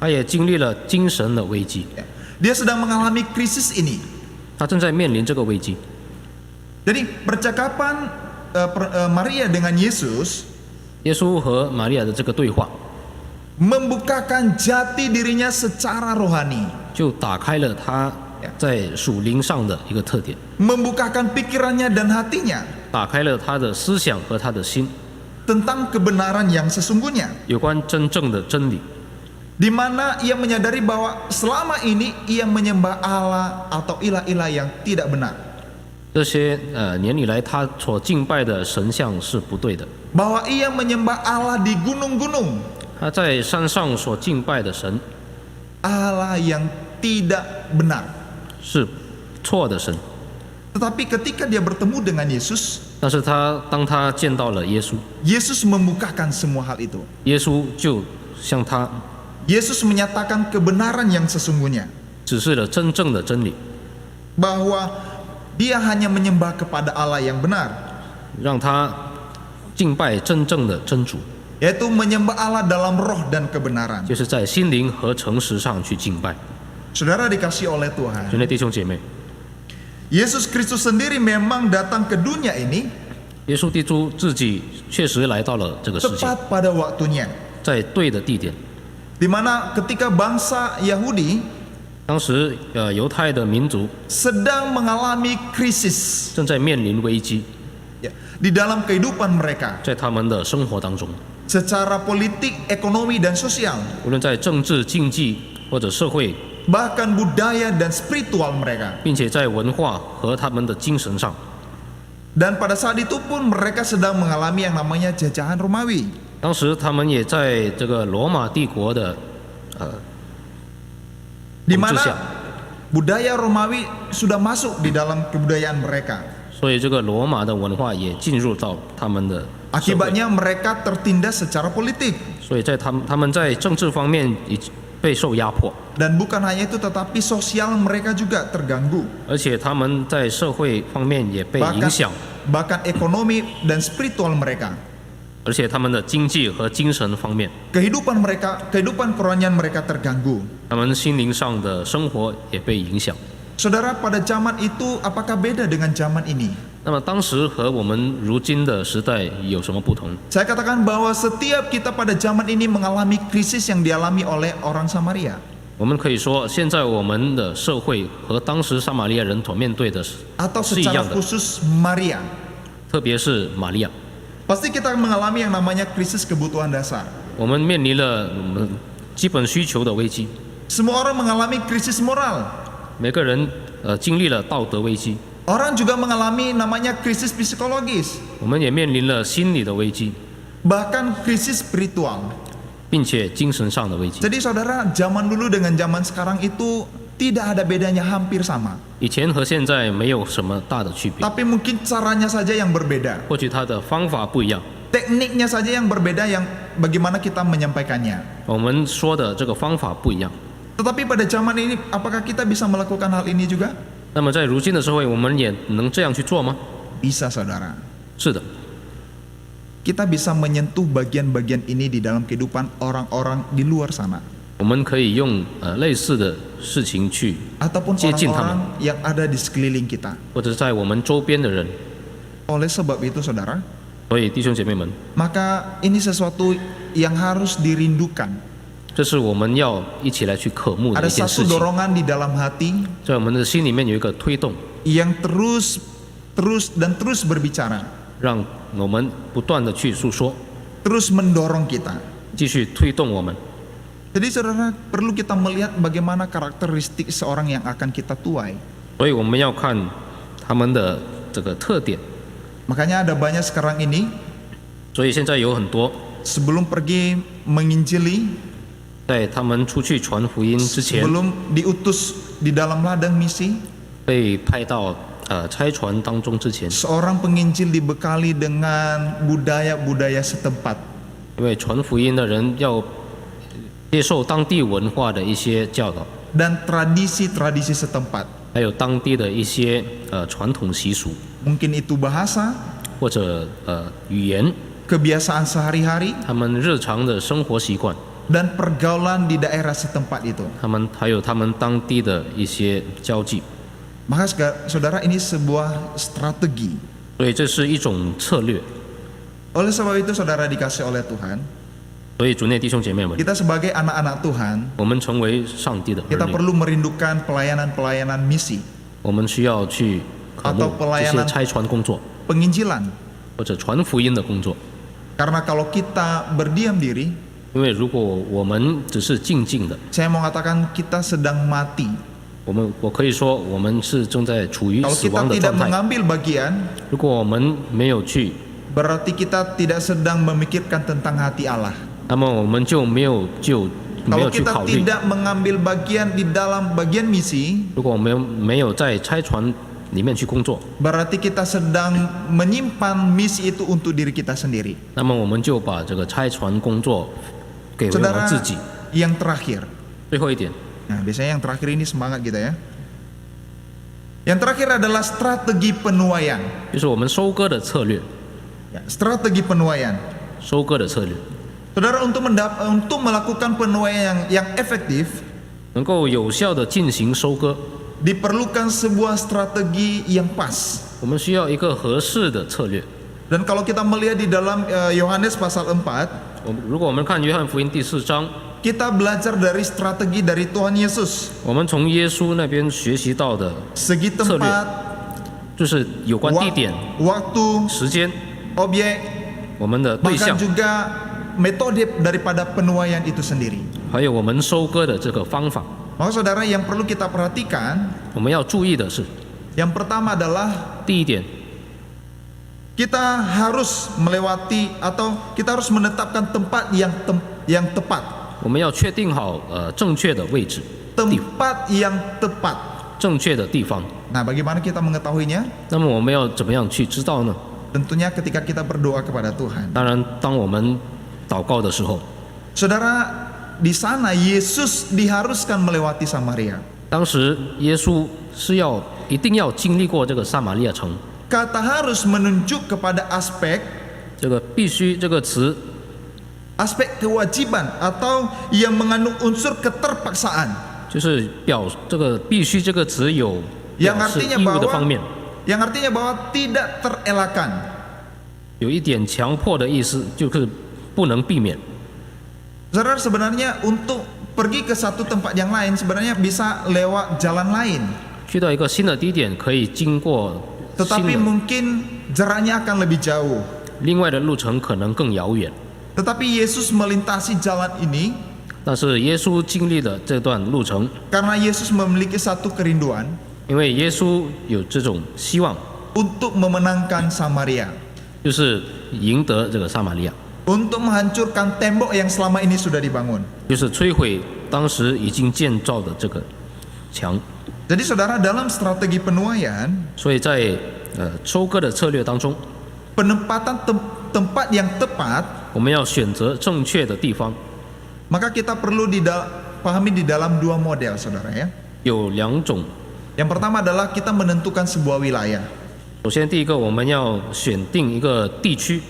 他也经历了精神的危机， Dia sedang mengalami krisis ini. 他正在面临这个危机。 Jadi percakapan Maria dengan Yesus 耶稣和玛利亚的这个对话， membukakan jati dirinya secara rohani, 就打开了他在属灵上的一个特点， membukakan pikirannya dan hatinya 打开了他的思想和他的心， tentang kebenaran yang sesungguhnya, 有关真正的真理。 di mana ia menyadari bahwa selama ini ia menyembah Allah atau ilah-ilah yang tidak benar, 这些年以来他所敬拜的神像是不对的， bahwa ia menyembah Allah di gunung-gunung, 他在山上所敬拜的神 Allah yang tidak benar. 是错的神。 Tetapi ketika dia bertemu dengan Yesus, 但是当他见到了耶稣， Yesus membukakan semua hal itu. 耶稣就向他 Yesus menyatakan kebenaran yang sesungguhnya, 指示了真正的真理， bahwa dia hanya menyembah kepada Allah yang benar, 让他敬拜真正的真主， yaitu menyembah Allah dalam roh dan kebenaran. 就是在心灵和诚实上去敬拜。 Saudara dikasih oleh Tuhan, 兄弟弟兄姐妹， Yesus Kristus sendiri memang datang ke dunia ini 耶稣基督自己确实来到了这个世界， tepat pada waktunya. 在对的地点。 Di mana ketika bangsa Yahudi 当时犹太的民族 sedang mengalami krisis 正在面临危机， ya, di dalam kehidupan mereka 在他们的生活当中， secara politik, ekonomi dan sosial, 无论在政治、经济或者社会， bahkan budaya dan spiritual mereka. 并且在文化和他们的精神上， Dan pada saat itu pun mereka sedang mengalami yang namanya jajahan Romawi. 当时他们也在这个罗马帝国的 Di 统治下， mana budaya Romawi sudah masuk di dalam kebudayaan mereka. 所以这个罗马的文化也进入到他们的社会， Akibatnya mereka tertindas secara politik. 所以在他们在政治方面已经被受压迫， Dan bukan hanya itu, tetapi sosial mereka juga terganggu. 而且他们在社会方面也被影响， Bahkan ekonomi dan spiritual mereka. 而且他们的经济和精神方面， Kehidupan mereka, kehidupan kerohanian mereka terganggu. 他们心灵上的生活也被影响。 Saudara, pada zaman itu apakah beda dengan zaman ini? 那么当时和我们如今的时代有什么不同？ Saya katakan bahwa setiap kita pada zaman ini mengalami krisis yang dialami oleh orang Samaria. 我们可以说，现在我们的社会和当时撒玛利亚人所面对的 Atau 是一 secara 样的， khusus Maria. 特别是玛利亚， Pasti kita mengalami yang namanya krisis kebutuhan dasar. 我们面临了我们基本需求的危机， Semua orang mengalami krisis moral. 每个人经历了道德危机， Orang juga mengalami namanya krisis psikologis. 我们也面临了心理的危机， Bahkan krisis spiritual. 并且精神上的危机。 Jadi saudara, zaman dulu dengan zaman sekarang itu tidak ada bedanya, hampir sama. 以前和现在没有什么大的区别， Tapi mungkin caranya saja yang berbeda. 或许它的方法不一样， Tekniknya saja yang berbeda, yang bagaimana kita menyampaikannya. 我们说的这个方法不一样。 Tetapi pada zaman ini, apakah kita bisa melakukan hal ini juga? 那么在如今的社会，我们也能这样去做吗？ Bisa saudara. 是的， Kita bisa menyentuh bagian-bagian ini di dalam kehidupan orang-orang di luar sana. 我们可以用类似的事情去， Ataupun 接近他们。 orang-orang yang ada di sekeliling kita. 或者在我们周边的人。 Oleh sebab itu saudara, 所以弟兄姐妹们， maka ini sesuatu yang harus dirindukan. 这是我们要一起来去渴慕的 Ada 一件 satu 事情， dorongan di dalam hati 在我们的心里面有一个推动， yang terus berbicara, 让我们不断的去诉说， terus mendorong kita. 继续推动我们。 Jadi saudara, perlu kita melihat bagaimana karakteristik seorang yang akan kita tuai. 所以我们要看他们的这个特点。 Makanya ada banyak sekarang ini 所以现在有很多 sebelum pergi menginjili, 在他们出去传福音之前， sebelum diutus di dalam ladang misi, 被派到差传当中之前， seorang penginjil dibekali dengan budaya-budaya setempat. 因为传福音的人要接受当地文化的一些教导， Dan tradisi-tradisi setempat. 还有当地的一些传统习俗， Mungkin itu bahasa, 或者语言， kebiasaan sehari-hari, 他们日常的生活习惯， dan pergaulan di daerah setempat itu. 他们还有他们当地的一些交际， Maka saudara, ini sebuah strategi. 所以这是一种策略。 Oleh sebab itu saudara dikasih oleh Tuhan, 所以主内弟兄姐妹们， kita sebagai anak-anak Tuhan, 我们成为上帝的儿 kita 女， perlu merindukan pelayanan-pelayanan misi, 我们需要去渴慕 atau 这 pelayanan 些差传工作 penginjilan. 或者传福音的工作。 Karena kalau kita berdiam diri, 因为如果我们只是静静的， saya mau katakan kita sedang mati. 我可以说我们是正在处于 Kalau 死 kita 亡的 tidak 状态。 mengambil bagian, 如果我们没有去， berarti kita tidak sedang memikirkan tentang hati Allah. 那么我们就没有 Kalau 去 kita 考虑。 tidak mengambil bagian di dalam bagian misi, 如果我们没有在差传里面去工作， berarti kita sedang menyimpan misi itu untuk diri kita sendiri. 那么我们就把这个差传工作给我们 Saudara, 自己。 yang terakhir. 最后一点， Nah, biasanya yang terakhir ini semangat kita ya. Yang terakhir adalah strategi penuaian. 就是我们收割的策略， Ya, strategi penuaian. 收割的策略 Saudara, untuk melakukan penuaian yang efektif, 能够有效的进行收割， diperlukan sebuah strategi yang pas. 我们需要一个合适的策略。Dan kalau kita melihat di dalam Yohanes pasal 4, 如果我们看约翰福音第4章， kita belajar dari strategi dari Tuhan Yesus. 我们从耶稣那边学习到的 Segi 策略 tempat, 就是有关地点、 waktu, 时间、 objek, 我们的对 bahkan 象， juga metode daripada penuaian itu sendiri. 还有我们收割的这个方法。 Maka saudara, yang perlu kita perhatikan, 我们要注意的是， yang pertama adalah 第一点， kita harus melewati atau kita harus menetapkan tempat yang tepat. 我们要确定好正确的位置、 Tempat yang tepat. 正确的地方。 Nah, bagaimana kita mengetahuinya? 那么我们要怎么样去知道呢？ Tentunya ketika kita berdoa kepada Tuhan. 当然，当我们祷告的时候， Saudara, di sana Yesus diharuskan melewati Samaria. 当时耶稣是一定要经历过这个撒玛利亚城。 Kata harus menunjuk kepada aspek 这个必须这个词， kewajiban atau yang mengandung unsur keterpaksaan. 就是这个必须这个词有 Yang 表示 artinya 义务的方 bahwa 面， yang artinya bahwa tidak terelakkan. 有一点强迫的意思，就是不能避免。 Saudara, sebenarnya untuk pergi ke satu tempat yang lain sebenarnya bisa lewat jalan lain. 去到一个新的地点，可以经过新 Tetapi 的， mungkin jaraknya akan lebih jauh. 另外的路程可能更遥远。 Tetapi Yesus melintasi jalan ini 但是耶稣经历了这段路程， karena Yesus memiliki satu kerinduan 因为耶稣有这种希望， untuk memenangkan Samaria, 就是赢得这个撒玛利亚， untuk menghancurkan tembok yang selama ini sudah dibangun. 就是摧毁当时已经建造的这个墙。 Jadi saudara, dalam strategi penuaian, 所以在收割的策略当中， penempatan tempat yang tepat, 我们要选择正确的地方。 maka kita perlu pahami di dalam dua model, saudara ya. 有两种， Yang pertama adalah kita menentukan sebuah wilayah. 首先第一个，我们要选定一个地区，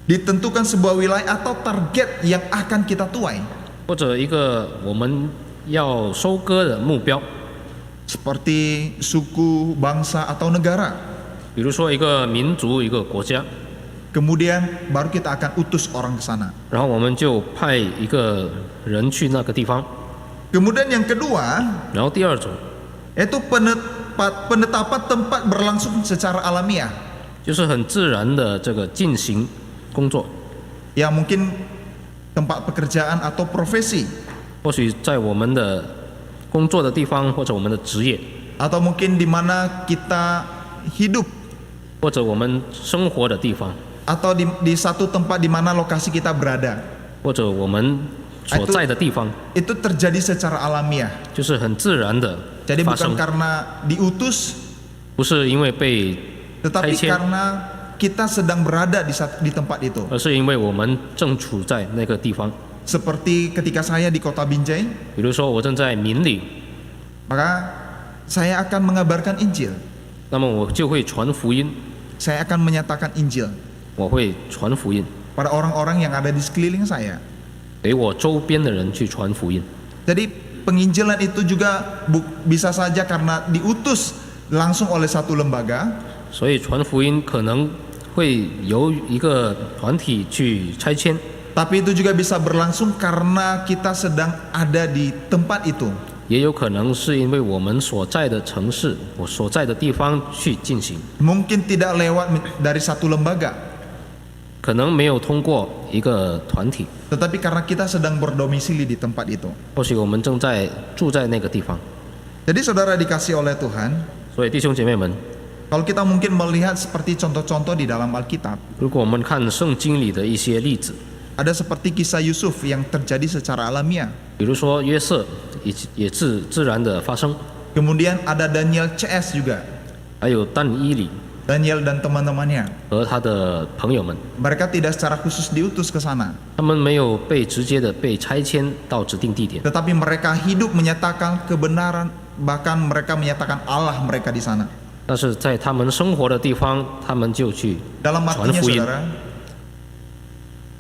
Ditentukan sebuah wilayah atau target yang akan kita tuai. 或者一个我们要收割的目标， Seperti suku, bangsa, atau negara. 比如说一个民族、一个国家， Kemudian baru kita akan utus orang ke sana. 然后我们就派一个人去那个地方。 Kemudian yang kedua, 然后第二种 yaitu penetapan tempat berlangsung secara alamiah. 就是很自然的这个进行工作， Ya mungkin tempat pekerjaan atau profesi. 或许在我们的工作的地方，或者我们的职业， Atau mungkin di mana kita hidup. 或者我们生活的地方， Atau di satu tempat di mana lokasi kita berada. 或者我们所在的地方， Itu terjadi secara alamiah. 就是很自然的 Jadi 发 bukan 生， karena diutus, 不是因为被 tetapi 拆迁， karena kita sedang berada di tempat itu. 而是因为我们正处在那个地方。 Seperti ketika saya di kota Binjai, 比如说我正在民里， maka saya akan mengabarkan Injil. 那么我就会传福音， Saya akan menyatakan Injil 我会传福音， pada orang-orang yang ada di sekeliling saya. 给我周边的人去传福音。 Jadi penginjilan itu juga bisa saja karena diutus langsung oleh satu lembaga, 所以传福音可能会由一个团体去拆迁， tapi itu juga bisa berlangsung karena kita sedang ada di tempat itu. 也有可能是因为我们所在的城市、我所在的地方去进行， Mungkin tidak lewat dari satu lembaga, 可能没有通过一个团体， tetapi karena kita sedang berdomisili di tempat itu. 或许我们正在住在那个地方。 Jadi saudara dikasih oleh Tuhan, 所以弟兄姐妹们， kalau kita mungkin melihat seperti contoh-contoh di dalam Alkitab, 如果我们看圣经里的一些例子， ada seperti kisah Yusuf yang terjadi secara alamiah. 比如说约瑟也自然的发生， Kemudian ada Daniel CS juga, 还有但以理 Daniel dan teman-temannya. 和他的朋友们， Mereka tidak secara khusus diutus ke sana, 他们没有被直接的被拆迁到指定地点， tetapi mereka hidup menyatakan kebenaran, bahkan mereka menyatakan Allah mereka di sana. 但是在他们生活的地方，他们就去 Dalam 传 artinya 福音。 saudara,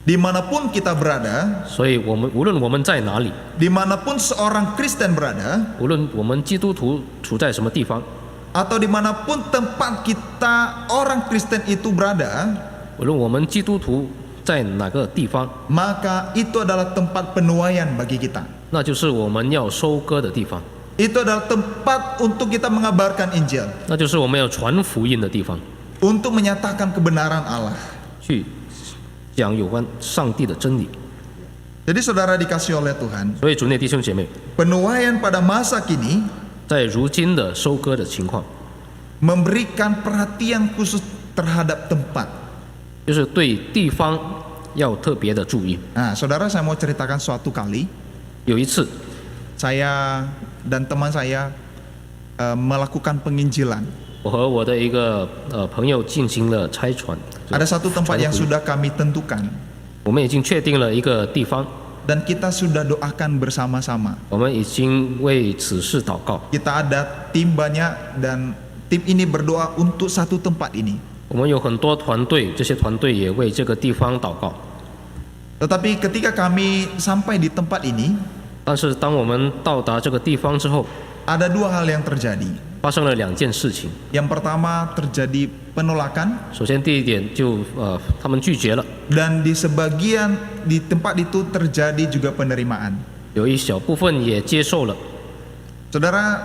dimanapun kita berada, 所以无论我们在哪里， dimanapun seorang Kristen berada, 无论我们基督徒处在什么地方， atau dimanapun tempat kita orang Kristen itu berada, 无论我们基督徒在哪个地方， maka itu adalah tempat penuaian bagi kita. 那就是我们要收割的地方， Itu adalah tempat untuk kita mengabarkan Injil, 那就是我们要传福音的地方， untuk menyatakan kebenaran Allah. 去讲有关上帝的真理。 Jadi saudara dikasih oleh Tuhan, 所以主内弟兄姐妹， penuaian pada masa kini 在如今的收割的情况， memberikan perhatian khusus terhadap tempat. 就是对地方要特别的注意。 Nah, saudara, saya mau ceritakan suatu kali 有一次， saya dan teman saya melakukan penginjilan. 我和我的一个朋友进行了拆传， Ada satu tempat yang 传福音 sudah kami tentukan 我们已经确定了一个地方， dan kita sudah doakan bersama-sama. 我们已经为此事祷告。 Kita ada tim banyak dan tim ini berdoa untuk satu tempat ini. 我们有很多团队，这些团队也为这个地方祷告。 Tetapi ketika kami sampai di tempat ini, 但是当我们到达这个地方之后， ada dua hal yang terjadi. 发生了两件事情。 Yang pertama terjadi penolakan 首先，第一点就他们拒绝了， dan di sebagian di tempat itu terjadi juga penerimaan. 有一小部分也接受了。 Saudara,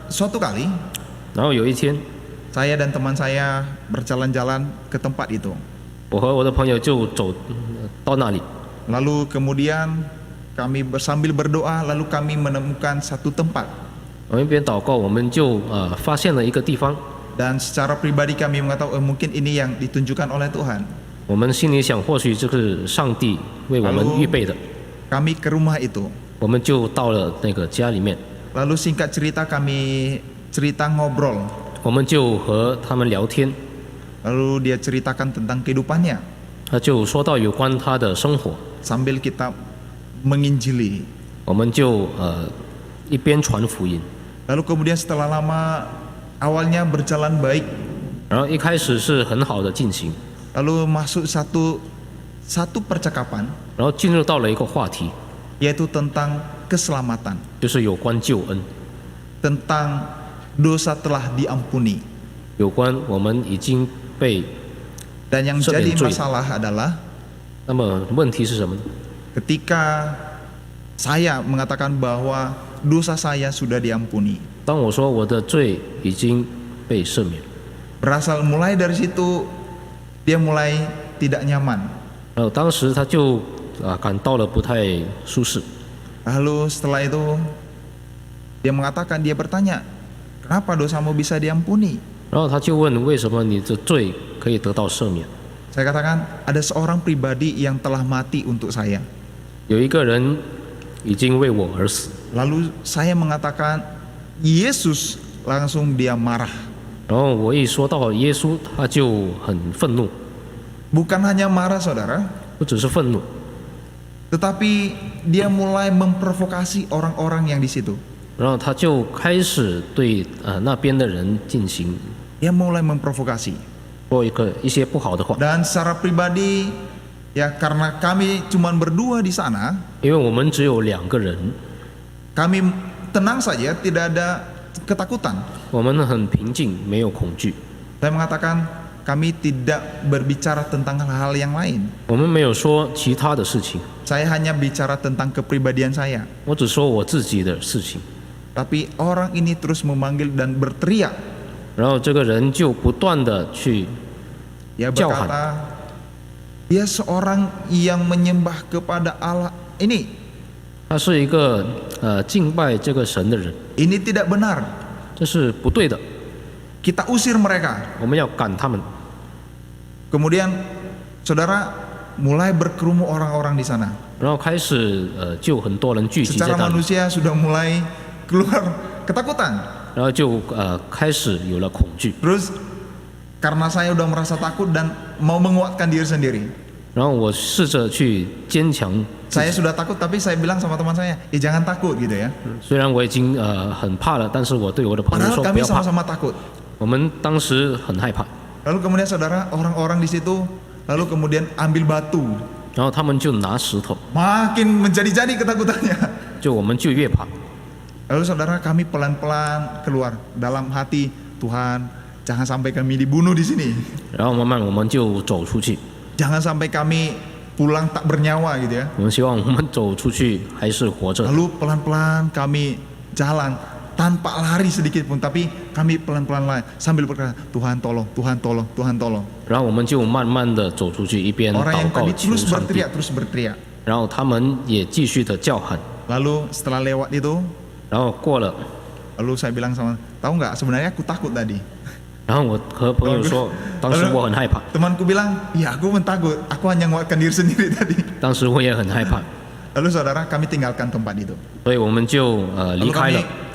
suatu kali 然后有一天， saya dan teman saya berjalan-jalan ke tempat itu. 我和我的朋友就走到那里， Lalu kemudian kami sambil berdoa, lalu kami menemukan satu tempat. 我们一边祷告，我们就发现了一个地方。 Dan secara pribadi kami mengatakan mungkin ini yang ditunjukkan oleh Tuhan. 我们心里想，或许这是上帝为我们预备的。 Kami ke rumah itu. 我们就到了那个家里面， Lalu singkat cerita kami cerita ngobrol. 我们就和他们聊天， Lalu dia ceritakan tentang kehidupannya 他就说到有关他的生活， sambil kita menginjili. 我们就一边传福音。 Lalu kemudian setelah lama awalnya berjalan baik. 然后一开始是很好的进行， Lalu masuk satu percakapan 然后进入到了一个话题， yaitu tentang keselamatan, 就是有关救恩， tentang dosa telah diampuni. 有关我们已经被。 Dan yang jadi masalah adalah 那么问题是什么呢？ ketika saya mengatakan bahwa dosa saya sudah diampuni. 当我说我的罪已经被赦免， Berasal mulai dari situ dia mulai tidak nyaman. 然后当时他就感到了不太舒适。 Lalu setelah itu dia mengatakan, dia bertanya, kenapa dosamu bisa diampuni? 然后他就问为什么你的罪可以得到赦免？ Saya katakan, ada seorang pribadi yang telah mati untuk saya. 有一个人已经为我而死。 Lalu saya mengatakan, Yesus, langsung dia marah. 然后我一说到耶稣，他就很愤怒， Bukan hanya marah, saudara, 不只是愤怒， tetapi dia mulai memprovokasi orang-orang yang di situ. 然后他就开始对那边的人进行 Dia mulai memprovokasi. 说一些不好的话。 Dan secara pribadi, ya karena kami cuma berdua di sana, 因为我们只有2个人， kami tenang saja, tidak ada ketakutan. 我们很平静，没有恐惧。 Saya mengatakan, kami tidak berbicara tentang hal-hal yang lain. 我们没有说其他的事情， Saya hanya bicara tentang kepribadian saya. 我只说我自己的事情。 Tapi orang ini terus memanggil dan berteriak. 然后这个人就不断的去 Dia Jauhan. berkata, dia seorang yang menyembah kepada Allah ini. 他是一个敬拜这个神的人， Ini tidak benar. 这是不对的， Kita usir mereka. 我们要赶他们。 Kemudian saudara mulai berkerumun orang-orang di sana. 然后开始就很多人聚集在 Secara 那里， manusia sudah mulai keluar ketakutan. 然后就开始有了恐惧。 Terus karena saya udah merasa takut dan mau menguatkan diri sendiri. 然后我试着去坚强自 Saya 己， sudah takut tapi saya bilang sama teman saya, jangan takut gitu ya. 虽然我已经很怕了，但是我对我的朋友 Padahal 说不 kami 要怕。 sama-sama takut. 我们当时很害怕， Lalu kemudian saudara, orang-orang di situ lalu kemudian ambil batu. 然后他们就拿石头， Makin menjadi-jadi ketakutannya. 就我们就越怕。Lalu saudara, kami pelan-pelan keluar dalam hati, Tuhan, jangan sampai kami dibunuh di sini. 然后慢慢我们就走出去， Jangan sampai kami pulang tak bernyawa gitu ya. 我们希望我们走出去还是活着。 Lalu pelan-pelan kami jalan tanpa lari sedikit pun, tapi kami pelan-pelan lari sambil berkata, Tuhan tolong, Tuhan tolong, Tuhan tolong. 然后我们就慢慢的走出去，一边 Orang 祷 yang 告 tadi 求 terus 上帝， berteriak, terus berteriak. 然后他们也继续的叫喊， Lalu setelah lewat itu, 然后过了， lalu saya bilang sama, tahu nggak sebenarnya aku takut tadi. 然后我和朋友说，当时我很害怕， Temanku bilang, iya aku pun takut, aku hanya menguatkan diri sendiri tadi. 当时我也很害怕， Lalu saudara, kami tinggalkan tempat itu. 所以我们就离 Lalu 开 kami 了。